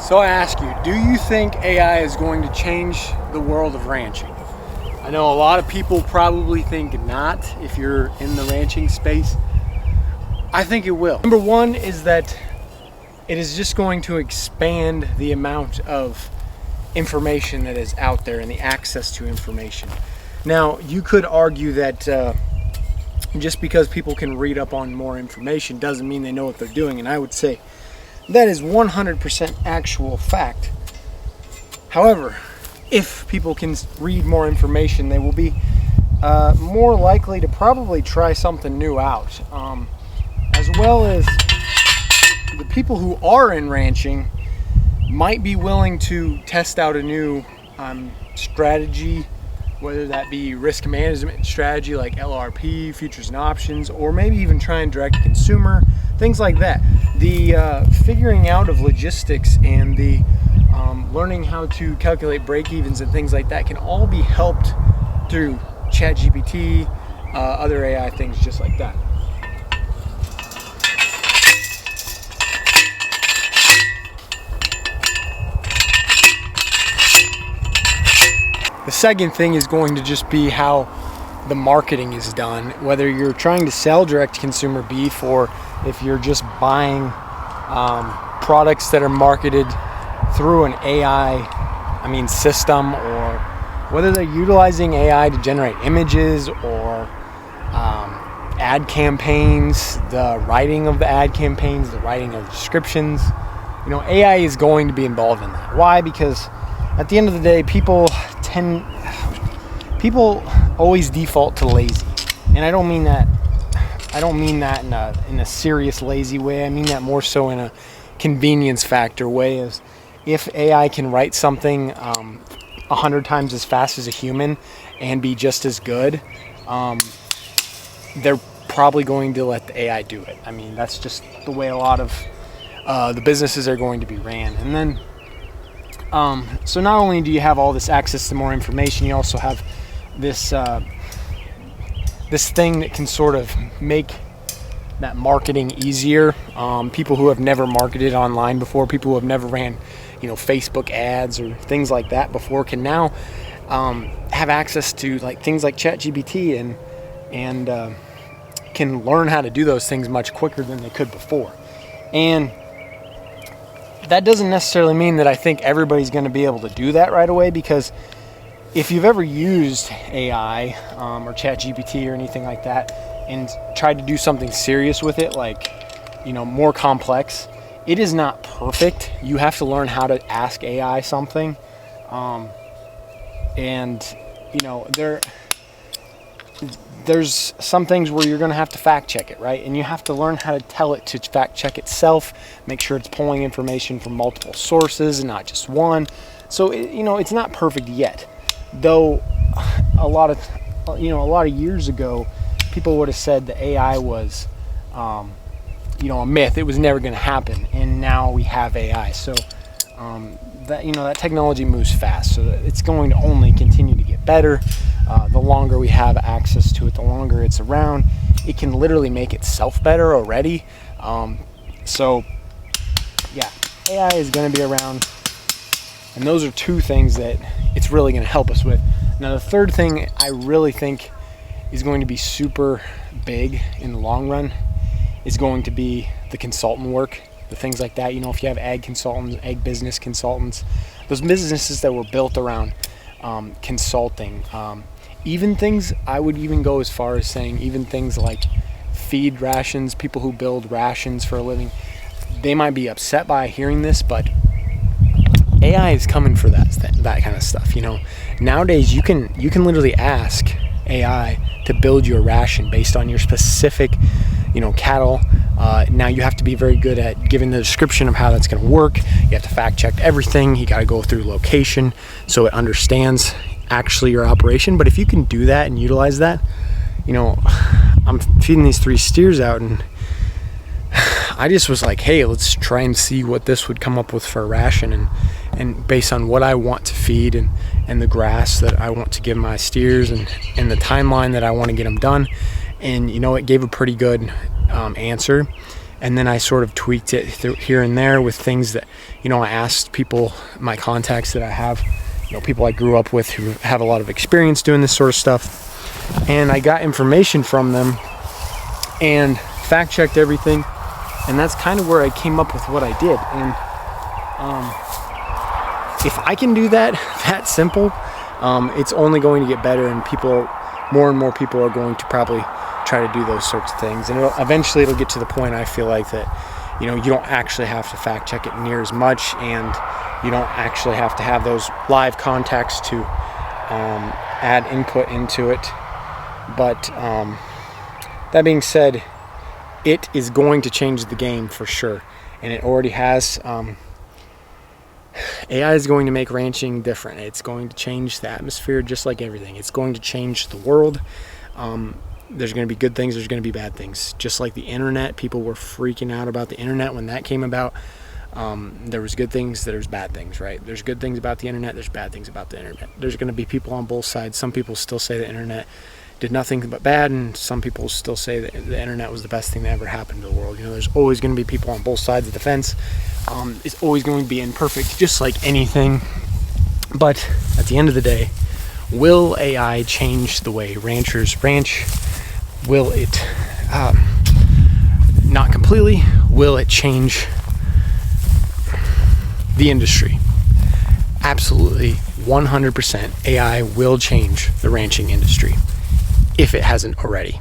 So I ask you, do you think AI is going to change the world of ranching? I know a lot of people probably think not if you're in the ranching space. I think it will. Number one is that it is just going to expand the amount of information that is out there and the access to information. Now, you could argue that just because people can read up on more information doesn't mean they know what they're doing, and I would say that is 100% actual fact. However, if people can read more information, they will be more likely to probably try something new out. As well as the people who are in ranching might be willing to test out a new strategy, whether that be risk management strategy like LRP, futures and options, or maybe even try and direct consumer, things like that. The figuring out of logistics and the learning how to calculate break-evens and things like that can all be helped through ChatGPT, other AI things just like that. The second thing is going to just be how the marketing is done, whether you're trying to sell direct consumer beef or if you're just buying products that are marketed through an AI system, or whether they're utilizing AI to generate images or ad campaigns, the writing of the ad campaigns, the writing of descriptions. AI is going to be involved in that. Why? Because at the end of the day, people always default to lazy, and I don't mean that in a serious lazy way. I mean that more so in a convenience factor way. Is if AI can write something 100 times as fast as a human and be just as good, they're probably going to let the AI do it. I mean, that's just the way a lot of the businesses are going to be ran. And then so not only do you have all this access to more information, you also have this thing that can sort of make that marketing easier. People who have never marketed online before, people who have never ran, Facebook ads or things like that before, can now have access to things like ChatGPT and can learn how to do those things much quicker than they could before. And that doesn't necessarily mean that I think everybody's going to be able to do that right away, because if you've ever used AI or ChatGPT or anything like that and tried to do something serious with it, more complex, it is not perfect. You have to learn how to ask AI something, there's some things where you're going to have to fact check it, right? And you have to learn how to tell it to fact check itself, make sure it's pulling information from multiple sources and not just one. So it's not perfect yet, though. A lot of years ago, people would have said the AI was a myth. It was never going to happen, and now we have AI. So that technology moves fast, so it's going to only continue to get better. The longer we have access to it, the longer it's around. It can literally make itself better already. So yeah, AI is going to be around, and those are two things that it's really going to help us with. Now, the third thing I really think is going to be super big in the long run is going to be the consultant work, the things like that. If you have ag consultants, ag business consultants, those businesses that were built around consulting, even things, I would even go as far as saying even things like feed rations, people who build rations for a living, they might be upset by hearing this, but AI is coming for that kind of stuff. Nowadays you can literally ask AI to build you a ration based on your specific cattle. Now you have to be very good at giving the description of how that's going to work. You have to fact check everything. You got to go through location so it understands actually your operation. But if you can do that and utilize that, I'm feeding these 3 steers out, and I just was like, hey, let's try and see what this would come up with for a ration, and based on what I want to feed and the grass that I want to give my steers and the timeline that I want to get them done. And it gave a pretty good answer. And then I sort of tweaked it here and there with things that, I asked people, my contacts that I have, people I grew up with who have a lot of experience doing this sort of stuff. And I got information from them and fact checked everything. And that's kind of where I came up with what I did. And if I can do that simple, it's only going to get better, and more and more people are going to probably try to do those sorts of things. And eventually it'll get to the point, I feel like, that you don't actually have to fact check it near as much, and you don't actually have to have those live contacts to add input into it. But that being said, it is going to change the game for sure, and it already has. AI is going to make ranching different. It's going to change the atmosphere just like everything. It's going to change the world. There's going to be good things, there's going to be bad things. Just like the internet, people were freaking out about the internet when that came about. There was good things, there's bad things, right? There's good things about the internet, there's bad things about the internet. There's going to be people on both sides. Some people still say the internet did nothing but bad, and some people still say that the internet was the best thing that ever happened to the world. There's always going to be people on both sides of the fence. It's always going to be imperfect, just like anything. But at the end of the day, will AI change the way ranchers ranch? Will it, not completely, will it change the industry? Absolutely, 100% AI will change the ranching industry, if it hasn't already.